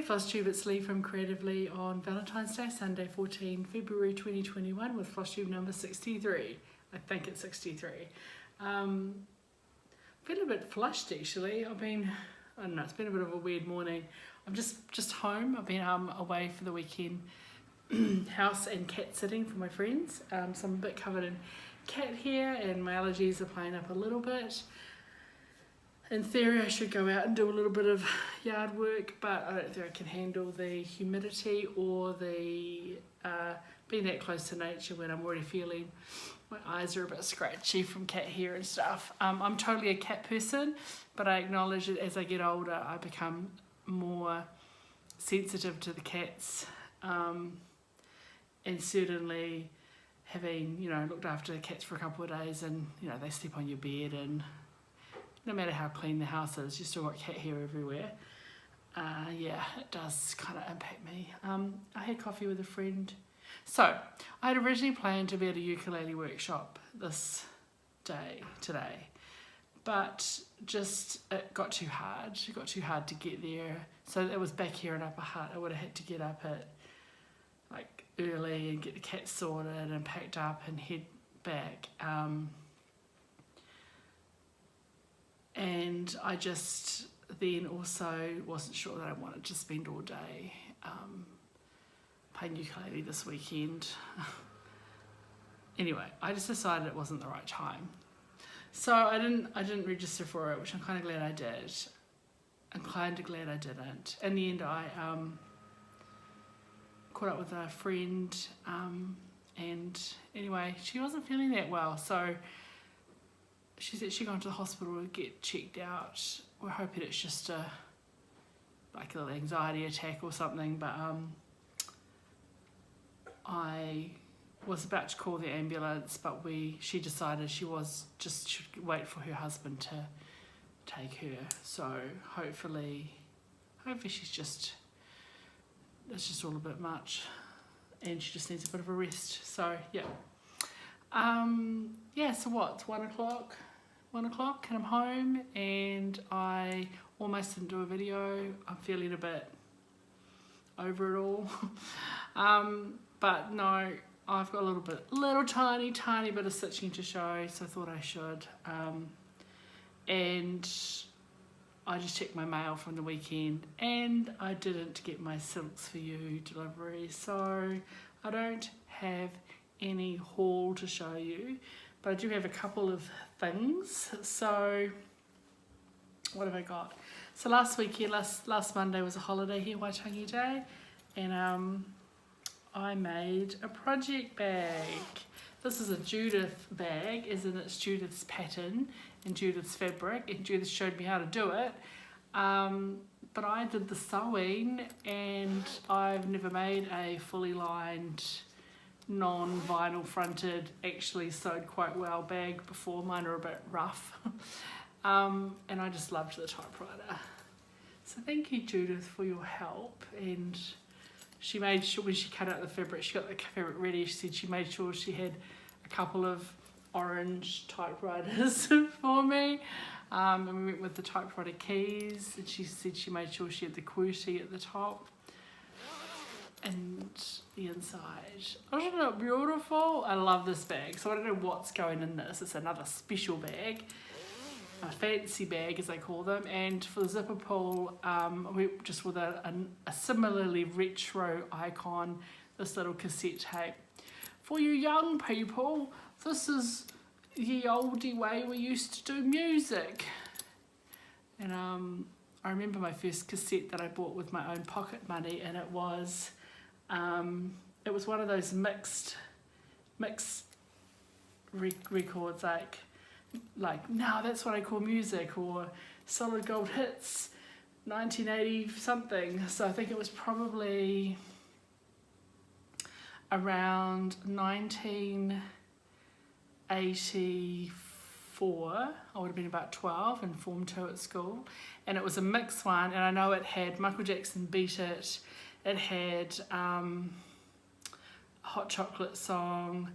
FLOSSTUBE, it's Leigh from Creatively on Valentine's Day, Sunday 14 February 2021 with FLOSSTUBE number 63. I think it's 63. Feeling a bit flushed actually. I don't know, it's been a bit of a weird morning. I'm just home. I've been away for the weekend, house and cat sitting for my friends. So I'm a bit covered in cat hair and my allergies are playing up a little bit. In theory I should go out and do a little bit of yard work, but I don't think I can handle the humidity or the being that close to nature when I'm already feeling my eyes are a bit scratchy from cat hair and stuff. I'm totally a cat person, but I acknowledge that as I get older I become more sensitive to the cats, and certainly having looked after the cats for a couple of days and they sleep on your bed, and no matter how clean the house is, you still got cat hair everywhere. Yeah, it does kind of impact me. I had coffee with a friend. So, I had originally planned to be at a ukulele workshop today, but just it got too hard. It got too hard to get there. So it was back here in Upper Hutt. I would have had to get up at like early and get the cats sorted and packed up and head back. And I just then also wasn't sure that I wanted to spend all day playing ukulele this weekend. Anyway, I just decided it wasn't the right time. So I didn't register for it, which I'm kind of glad I did. I'm kind of glad I didn't. In the end, I caught up with a friend, and anyway, she wasn't feeling that well, so she's actually gone to the hospital to get checked out. We're hoping it's just like a little anxiety attack or something, but I was about to call the ambulance, but she decided she should wait for her husband to take her. So hopefully it's just all a bit much and she just needs a bit of a rest. So yeah. Yeah, so what, it's 1 o'clock and I'm home, and I almost didn't do a video. I'm feeling a bit over it all. But no, I've got a little tiny bit of stitching to show, so I thought I should. And I just checked my mail from the weekend, and I didn't get my Silks For You delivery, so I don't have any haul to show you, but I do have a couple of things. So what have I got? So last Monday was a holiday here, Waitangi Day, and I made a project bag. This is a Judith bag, as in it's Judith's pattern and Judith's fabric, and Judith showed me how to do it. But I did the sewing, and I've never made a fully lined non-vinyl fronted, actually sewed quite well bag before. Mine are a bit rough. And I just loved the typewriter. So thank you, Judith, for your help. And she made sure when she cut out the fabric, she got the fabric ready, she said she made sure she had a couple of orange typewriters for me. And we went with the typewriter keys, and she said she made sure she had the QWERTY at the top and the inside. Isn't it beautiful? I love this bag. So I don't know what's going in this. It's another special bag, a fancy bag as they call them. And for the zipper pull, we just with a similarly retro icon, this little cassette tape. For you young people, this is the oldie way we used to do music. And I remember my first cassette that I bought with my own pocket money, and it was one of those mixed records, like now that's what I call music, or Solid Gold Hits 1980 something. So I think it was probably around 1984. I would have been about 12 in Form 2 at school, and it was a mixed one, and I know it had Michael Jackson Beat It, it had a Hot Chocolate song,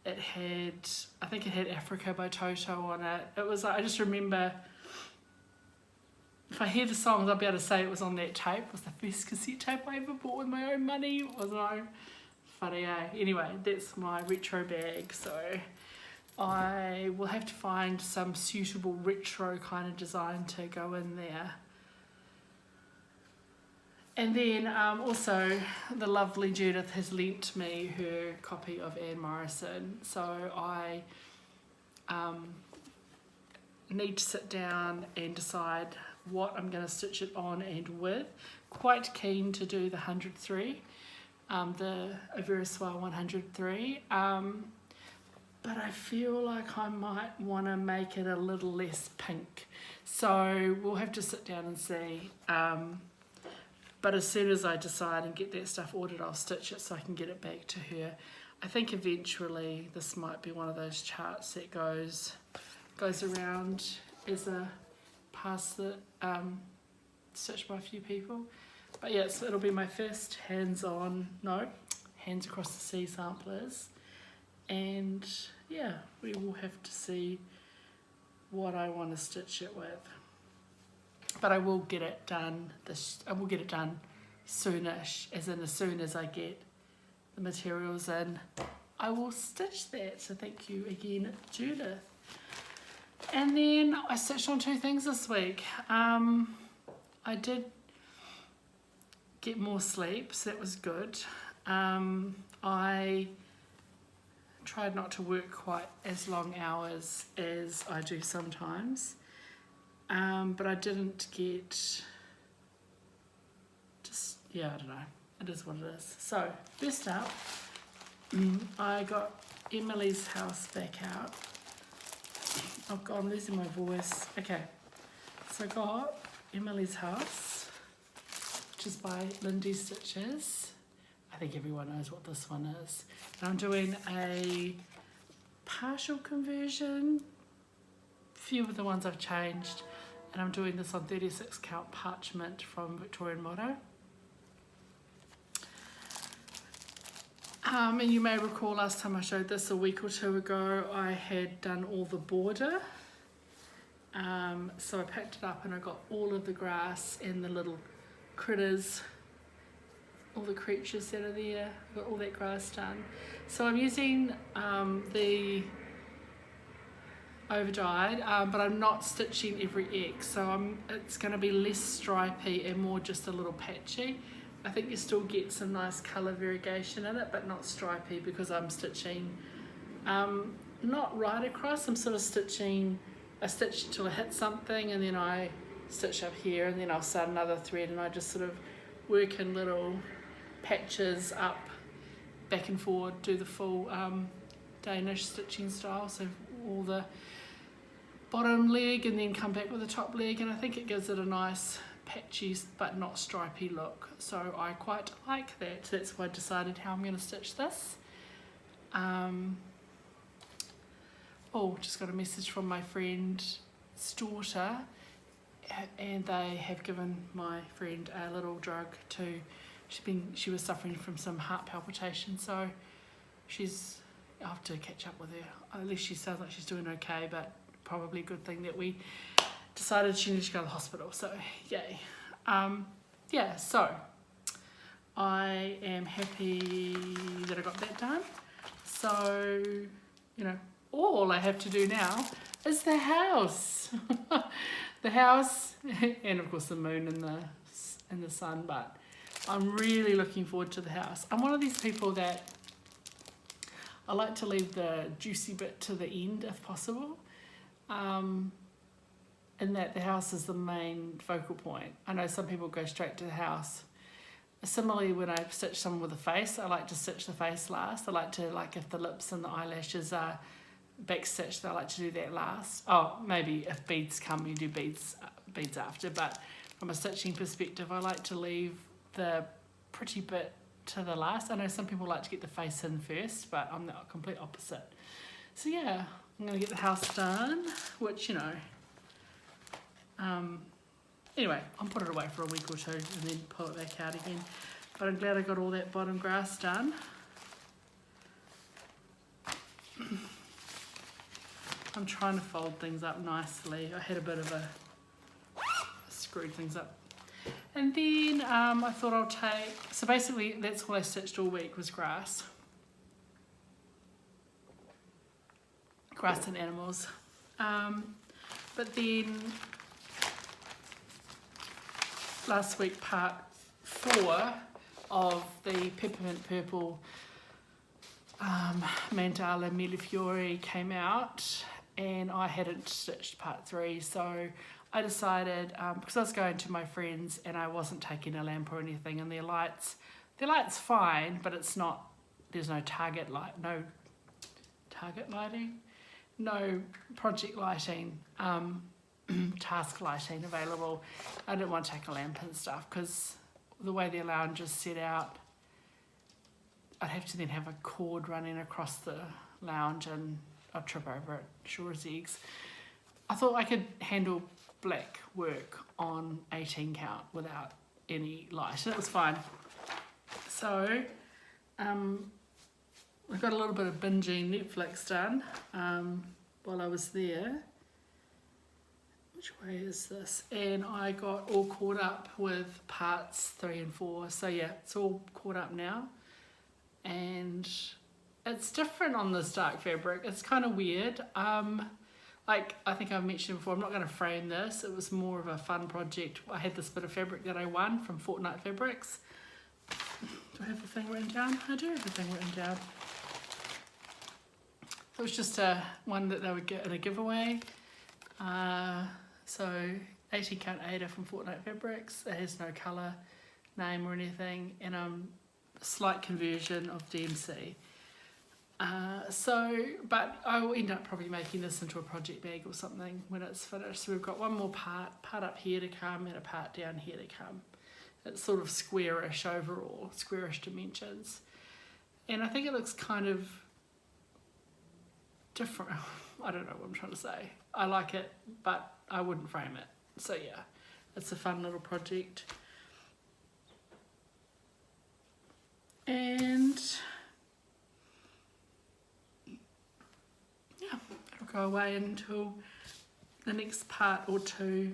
it had, I think it had Africa by Toto on it. It was, I just remember if I hear the songs, I'll be able to say it was on that tape. It was the first cassette tape I ever bought with my own money. It wasn't I? Funny, eh? Anyway, that's my retro bag. So I will have to find some suitable retro kind of design to go in there. And then also the lovely Judith has lent me her copy of Anne Morrison. So I need to sit down and decide what I'm going to stitch it on and with. Quite keen to do the 103, the Overdyes 103. But I feel like I might want to make it a little less pink. So we'll have to sit down and see. But as soon as I decide and get that stuff ordered, I'll stitch it so I can get it back to her. I think eventually this might be one of those charts that goes around as a pass that stitched by a few people. But yeah, so it'll be my first hands across the sea samplers. And yeah, we will have to see what I want to stitch it with. But I will get it done. I will get it done soonish, as soon as I get the materials in, I will stitch that. So thank you again, Judith. And then I stitched on 2 things this week. I did get more sleep, so that was good. I tried not to work quite as long hours as I do sometimes. But I didn't get, I don't know, it is what it is. So, first up, I got Emily's house back out. Oh God, I'm losing my voice. Okay, so I got Emily's house, which is by Lindy Stitches. I think everyone knows what this one is. And I'm doing a partial conversion. Few of the ones I've changed. And I'm doing this on 36 count Parchment from Victorian Motto. And you may recall last time I showed this a week or 2 ago, I had done all the border. So I packed it up and I got all of the grass and the little critters, all the creatures that are there, I got all that grass done. So I'm using the overdyed, but I'm not stitching every X, so it's going to be less stripy and more just a little patchy. I think you still get some nice colour variegation in it, but not stripy, because I'm stitching not right across. I'm sort of stitching, I stitch until I hit something, and then I stitch up here, and then I'll start another thread, and I just sort of work in little patches up, back and forward, do the full Danish stitching style, so all the bottom leg and then come back with the top leg, and I think it gives it a nice patchy but not stripy look, so I quite like that. So that's why I decided how I'm going to stitch this. Just got a message from my friend's daughter, and they have given my friend a little drug to, she was suffering from some heart palpitations, so I'll have to catch up with her. At least she sounds like she's doing okay, but probably a good thing that we decided she needs to go to the hospital, so yay. So I am happy that I got that done. So, all I have to do now is the house. The house, and of course the moon and the sun, but I'm really looking forward to the house. I'm one of these people that I like to leave the juicy bit to the end if possible, and that the house is the main focal point. I know some people go straight to the house. Similarly, when I stitch someone with a face, I like to stitch the face last. I like to, if the lips and the eyelashes are back stitched, I like to do that last. Oh, maybe if beads come, you do beads after, but from a stitching perspective, I like to leave the pretty bit to the last. I know some people like to get the face in first, but I'm the complete opposite. So yeah, I'm going to get the house done, which, anyway, I'll put it away for a week or 2 and then pull it back out again. But I'm glad I got all that bottom grass done. I'm trying to fold things up nicely. I had a bit of a screwed things up. And then I thought I'll take, so basically that's all I stitched all week was grass. Grass and animals. But then last week part 4 of the Peppermint Purple Mandala Millifiori came out, and I hadn't stitched part 3, so I decided, because I was going to my friends and I wasn't taking a lamp or anything, and their light's fine, but it's not, there's no target lighting, no project lighting, task lighting available. I didn't want to take a lamp and stuff because the way their lounge is set out, I'd have to then have a cord running across the lounge and I'd trip over it, sure as eggs. I thought I could handle black work on 18 count without any light, and it was fine. So I got a little bit of binging Netflix done while I was there. Which way is this? And I got all caught up with parts 3 and 4. So yeah, it's all caught up now. And it's different on this dark fabric. It's kind of weird. Like I think I've mentioned before, I'm not going to frame this. It was more of a fun project. I had this bit of fabric that I won from Fortnight Fabrics. Do I have the thing written down? I do have the thing written down. It was just one that they would get in a giveaway. So 80 count Aida from Fortnight Fabrics. It has no colour, name or anything, and a slight conversion of DMC. But I will end up probably making this into a project bag or something when it's finished. So we've got one more part up here to come and a part down here to come. It's sort of squarish overall, squarish dimensions. And I think it looks kind of different. I don't know what I'm trying to say. I like it, but I wouldn't frame it. So yeah, it's a fun little project. And yeah, it'll go away until the next part or 2,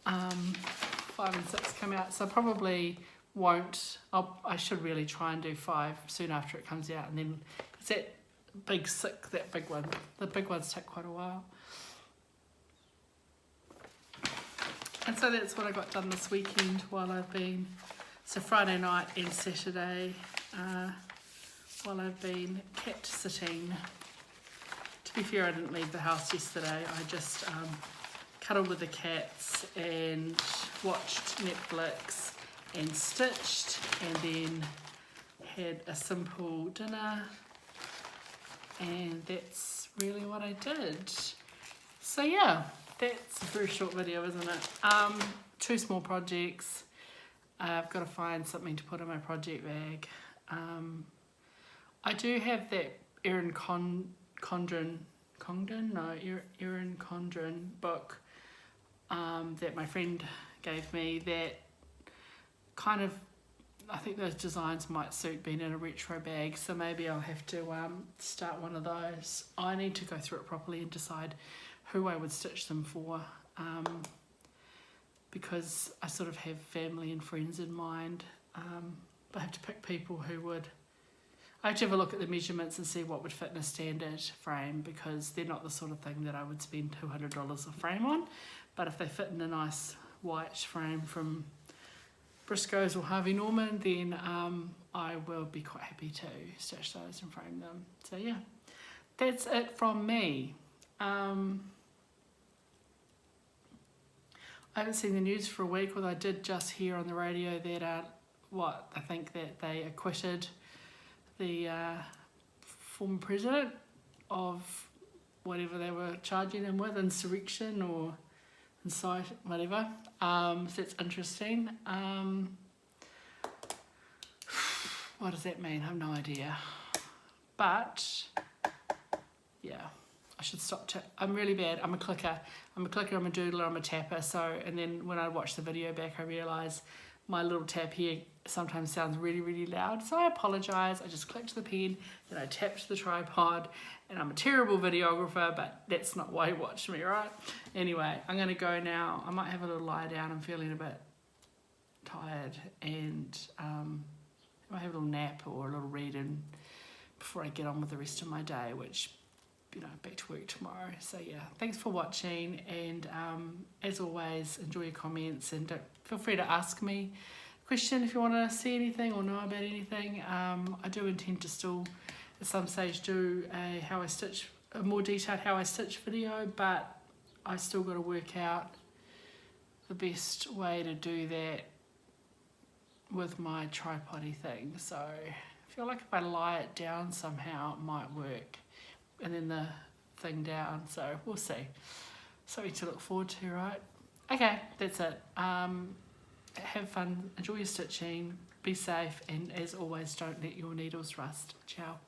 5 and 6 come out. So I probably won't, I should really try and do 5 soon after it comes out, and then, because that big one, the big ones take quite a while. And so that's what I got done this weekend while I've been, so Friday night and Saturday, while I've been cat sitting. To be fair, I didn't leave the house yesterday. I just cuddled with the cats and watched Netflix and stitched, and then had a simple dinner, and that's really what I did. So yeah, that's a very short video, isn't it? 2 small projects. I've got to find something to put in my project bag. I do have that Erin Condren book that my friend gave me, that kind of, I think those designs might suit being in a retro bag, so maybe I'll have to start one of those. I need to go through it properly and decide who I would stitch them for, because I sort of have family and friends in mind. I have to pick people who would, I have to have a look at the measurements and see what would fit in a standard frame, because they're not the sort of thing that I would spend $200 a frame on, but if they fit in a nice white frame from Briscoe's or Harvey Norman, then I will be quite happy to stitch those and frame them. So yeah, that's it from me. I haven't seen the news for a week, although I did just hear on the radio that I think that they acquitted the former president of whatever they were charging him with, insurrection or incite, whatever. So that's interesting. What does that mean? I have no idea. But yeah, I should stop. I'm really bad. I'm a clicker. I'm a doodler, I'm a tapper. So, and then when I watch the video back, I realise my little tap here sometimes sounds really, really loud, so I apologise. I just clicked the pen, then I tapped the tripod, and I'm a terrible videographer, but that's not why you watched me, right? Anyway, I'm going to go now. I might have a little lie down. I'm feeling a bit tired, and I might have a little nap or a little reading before I get on with the rest of my day, which, you know, back to work tomorrow. So yeah, thanks for watching, and as always, enjoy your comments, and feel free to ask me a question if you want to see anything or know about anything. I do intend to still at some stage do a more detailed how I stitch video, but I still got to work out the best way to do that with my tripod-y thing. So I feel like if I lie it down somehow it might work, and then the thing down, so we'll see. Something to look forward to, right? Okay, that's it. Have fun, enjoy your stitching, be safe, and as always, don't let your needles rust. Ciao.